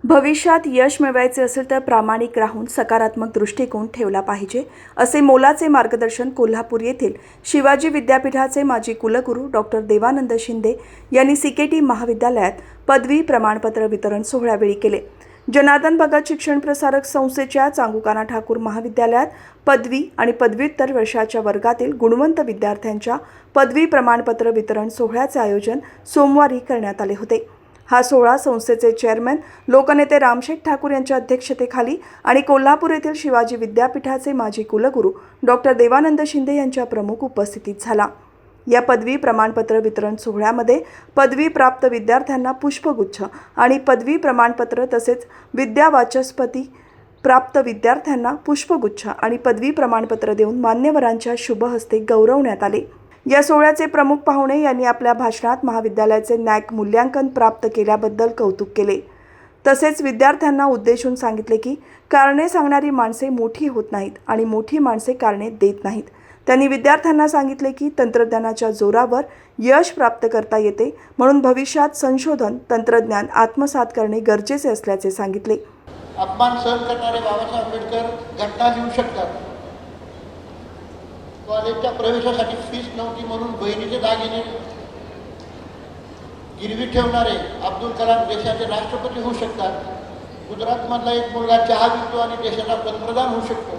भविष्यात यश मिळवायचे असेल तर प्रामाणिक राहून सकारात्मक दृष्टिकोन ठेवला पाहिजे, असे मोलाचे मार्गदर्शन कोल्हापूर येथील शिवाजी विद्यापीठाचे माजी कुलगुरू डॉक्टर देवानंद शिंदे यांनी सीकेटी महाविद्यालयात पदवी प्रमाणपत्र वितरण सोहळ्यावेळी केले। जनार्दन भगत शिक्षण प्रसारक संस्थेच्या चांगुकाना ठाकूर महाविद्यालयात पदवी आणि पदव्युत्तर वर्षाच्या वर्गातील गुणवंत विद्यार्थ्यांच्या पदवी प्रमाणपत्र वितरण सोहळ्याचे आयोजन सोमवारी करण्यात आले होते। हा सोहळा संस्थेचे चेअरमन लोकनेते रामशेठ ठाकूर यांच्या अध्यक्षतेखाली आणि कोल्हापूर येथील शिवाजी विद्यापीठाचे माजी कुलगुरू डॉक्टर देवानंद शिंदे यांच्या प्रमुख उपस्थितीत झाला। या पदवी प्रमाणपत्र वितरण सोहळ्यामध्ये पदवी प्राप्त विद्यार्थ्यांना पुष्पगुच्छ आणि पदवी प्रमाणपत्र तसेच विद्यावाचस्पती प्राप्त विद्यार्थ्यांना पुष्पगुच्छ आणि पदवी प्रमाणपत्र देऊन मान्यवरांच्या शुभ हस्ते गौरवण्यात आले। या सोहळ्याचे प्रमुख पाहुणे यांनी आपल्या भाषणात महाविद्यालयाचे नॅक मूल्यांकन प्राप्त केल्याबद्दल कौतुक केले। तसेच विद्यार्थ्यांना उद्देशून सांगितले की कारणे सांगणारी माणसे मोठी होत नाहीत आणि मोठी माणसे कारणे देत नाहीत। त्यांनी विद्यार्थ्यांना सांगितले की तंत्रज्ञानाच्या जोरावर यश प्राप्त करता येते, म्हणून भविष्यात संशोधन तंत्रज्ञान आत्मसात करणे गरजेचे असल्याचे सांगितले। अपमान सहन करणारे बाबासाहेब आंबेडकर घटना लिहू शकतात। कॉलेजच्या प्रवेशासाठी फीस नव्हती म्हणून बहिणीचे दागिने गिरवी ठेवणारे अब्दुल कलाम देशाचे राष्ट्रपती होऊ शकतात। गुजरातमधला एक मुलगा चहा विकतो आणि देशाचा पंतप्रधान होऊ शकतो।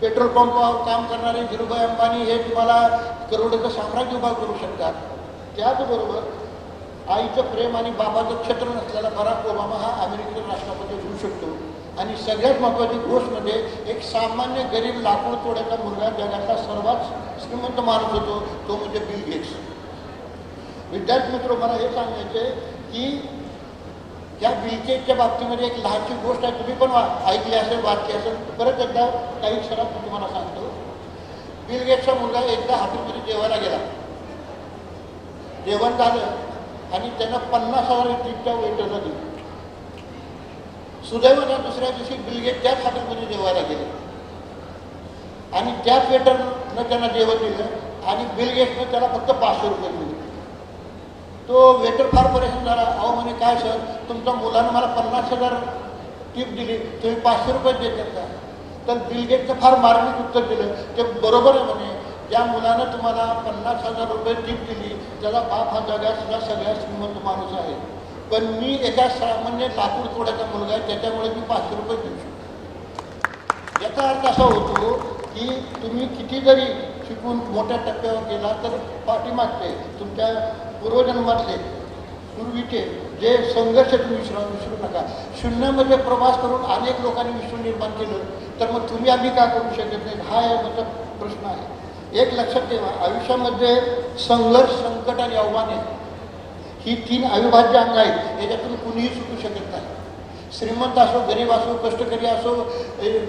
पेट्रोल पंपावर काम करणारे धीरूभाई अंबानी हे तुम्हाला करोडोचं साम्राज्य उभा करू शकतात। त्याचबरोबर आईचं प्रेम आणि बाबाचं छत्र नसलेला बराक ओबामा हा अमेरिकेचा राष्ट्रपती होऊ शकतो। आणि सगळ्यात महत्त्वाची गोष्ट म्हणजे एक सामान्य गरीब लाकूड तोड्याचा मुलगा जगातला सर्वात श्रीमंत माणूस होतो, तो म्हणजे बिल गेट्स। विद्यार्थी मित्र, मला हे सांगायचे की या बिल गेट्सच्या बाबतीमध्ये एक लहानशी गोष्ट आहे, तुम्ही पण ऐकली असेल, वाचली असेल। परत एकदा काही क्षणात मी तुम्हाला सांगतो। बिल गेट्सचा मुलगा एकदा हॉटेलमध्ये जेवायला गेला, जेवण झालं आणि त्यानं 50,000 टिपच्या वेटरला दिली। सुदैवाने दुसऱ्या दिवशी बिल गेट्स त्याच हॉटेलमध्ये जेवायला गेले आणि त्याच वेटरनं त्यांना जेवण दिलं आणि बिल गेट्सनं त्याला फक्त 500 रुपये दिले। तो वेटर फार परेशान झाला। अहो म्हणे, काय सर, तुमच्या मुलानं मला 50,000 टिप दिली, तुम्ही 500 रुपये देतात का? तर बिल गेट्सनं फार मार्मिक उत्तर दिलं, ते बरोबर आहे म्हणे, ज्या मुलानं तुम्हाला 50,000 रुपये टिप दिली त्याचा बाप हा जगातला सगळ्यात श्रीमंत माणूस आहे, पण मी एका सामान्य लाकूड तोड्याचा मुलगा आहे, त्याच्यामुळे मी 500 रुपये देऊ शकतो। याचा अर्थ असा होतो की तुम्ही किती जरी शिकून मोठ्या टप्प्यावर गेला तर पाठीमागचे तुमच्या पूर्वजन्मातले पूर्वीचे जे संघर्ष तुम्ही विसरू नका। शून्यामध्ये प्रवास करून अनेक लोकांनी विश्व निर्माण केलं, तर मग तुम्ही आम्ही का करू शकत नाही, हा माझा प्रश्न आहे। एक लक्षात ठेवा, आयुष्यामध्ये संघर्ष, संकट आणि आव्हाने ही 3 अविभाज्य अंग आहेत, याच्यातून कुणीही सुटू शकत नाही। श्रीमंत असो, गरीब असो, कष्टकरी असो,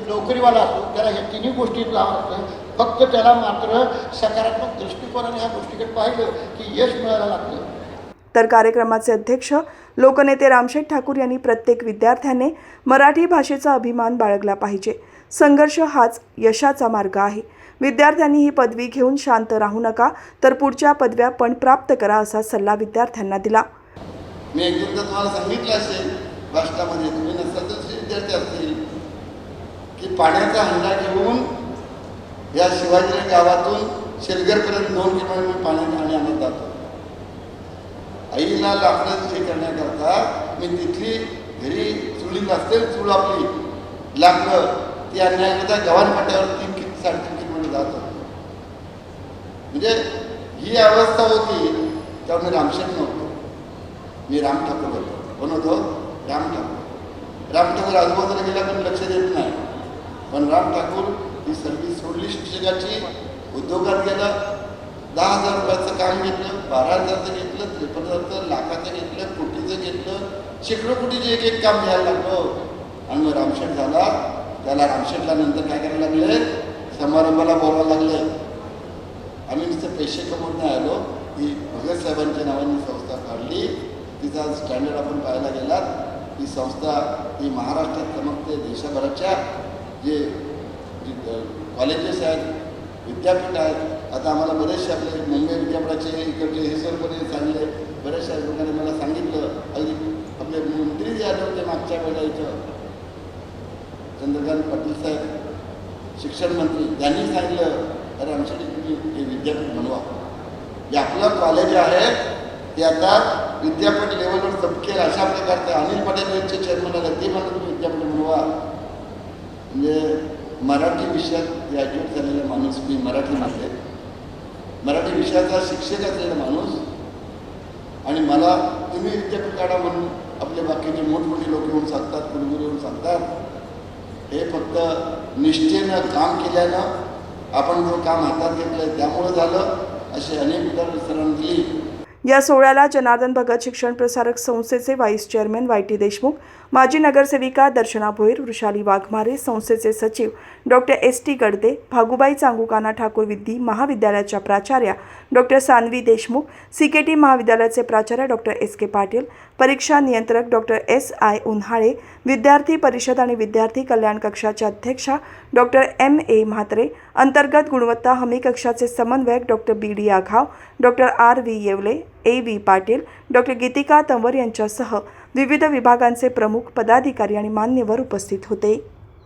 नोकरीवाला असो, त्याला ह्या 3ही गोष्टी लागतं। फक्त त्याला मात्र सकारात्मक दृष्टिकोनाने ह्या गोष्टीकडे पाहिलं की यश मिळायला लागतं। तर कार्यक्रमाचे अध्यक्ष लोकनेते रामशेठ ठाकूर यांनी प्रत्येक विद्यार्थ्याने मराठी भाषेचा अभिमान बाळगला पाहिजे। संघर्ष हाच यशाचा मार्ग आहे। विद्यार्थ्यांनी ही पदवी घेऊन शांत राहू नका, तर पुढच्या पदव्या पण प्राप्त करा, असा सल्ला विद्यार्थ्यांना दिला। मी एकदा तुम्हाला सांगितलं असेल भाषणामध्ये, तुम्ही नसताल तर विद्यार्थी असतील, की पाण्याचा हंडा घेऊन या शिवाजी गावातून शेलगरपर्यंत 2 किलोमीटर मी पाणी आणत जातो। आईला लाकडं हे करण्याकरता मी तिथली घरी चुलीत असते, चूल आपली लाकडं ती आणण्याकरता गव्हाण फाट्यावर 3-3.5 किलोमीटर जात होतो। म्हणजे ही अवस्था होती, तेव्हा मी रामशेठ नव्हतो, मी राम ठाकूर होतो। कोण होतो? राम ठाकूर। राम ठाकूर आजूबाजूला गेला पण लक्ष देत नाही, पण राम ठाकूर ही सर्व्हिस सोडली शिक्षकाची, उद्योगात गेला, 10,000 रुपयाचं काम घेतलं, 12,000चं घेतलं, 53,000 लाखाचं घेतलं, कोटीचं घेतलं, शेकडो कोटीचे एक काम घ्यायला लागलो आणि मग रामशेठ झाला। त्याला रामशेठला नंतर काय करायला लागले, समारंभाला बोलावं लागलं। आम्ही नुसतं पैसे कमवून नाही आलो, ही भगत साहेबांच्या नावाने संस्था काढली, तिचा स्टँडर्ड आपण पाहायला गेलात, ही संस्था ही महाराष्ट्रात चमकते, देशभराच्या जे कॉलेजेस आहेत, विद्यापीठ आहेत। आता आम्हाला बरेचसे आपले मुंबई विद्यापीठाचे इकडचे हे सरपणे सांगले, बऱ्याचशा लोकांनी मला सांगितलं, अगदी आपले जे मंत्री जे आले होते मागच्या वेळेला इथं चंद्रकांत पाटील साहेब शिक्षण मंत्री, त्यांनी सांगितलं अरे आमच्याकडे तुम्ही हे विद्यापीठ बनवा. जे आपलं कॉलेज आहे ते आता विद्यापीठ लेवलवर चमकेल अशा प्रकारचं. अनिल पटेल यांचे चेअरमन आले, ते म्हणून तुम्ही विद्यापीठ बनवा. म्हणजे मराठी विषयात ग्रॅज्युएट झालेला माणूस, मी मराठीमध्ये मराठी विषयाचा शिक्षक असलेला माणूस, आणि मला तुम्ही विद्यापीठ काढा म्हणून आपले बाकीचे मोठमोठे लोक येऊन सांगतात, कुलगुरू येऊन सांगतात. हे फक्त निष्ठेनं काम केल्यानं, आपण जो काम हातात घेतलं त्यामुळं झालं, असे अनेक उदाहरणं सरांनी दिली. या सोहळ्याला जनार्दन भगत शिक्षण प्रसारक संस्थेचे व्हाईस चेअरमन वाय.टी. देशमुख, माजी नगरसेविका दर्शना भोईर, वृषाली वाघमारे, संस्थेचे सचिव डॉक्टर एस.टी. गडदे, भागुबाई चांगुकाना ठाकूर विद्या महाविद्यालयाच्या प्राचार्या डॉक्टर सान्वी देशमुख, सी.के.टी. महाविद्यालयाचे प्राचार्य डॉक्टर एस.के. पाटील, परीक्षा नियंत्रक डॉक्टर एस.आय. उन्हाळे, विद्यार्थी परिषद आणि विद्यार्थी कल्याण कक्षाच्या अध्यक्षा डॉक्टर M.A. म्हात्रे, अंतर्गत गुणवत्ता हमी कक्षाचे समन्वयक doctor B.D. Aghav, doctor R.V. Yevale, A.V. Patil, doctor Geetika Tanwar यांच्यासह विविध विभागांचे प्रमुख पदाधिकारी आणि मान्यवर उपस्थित होते.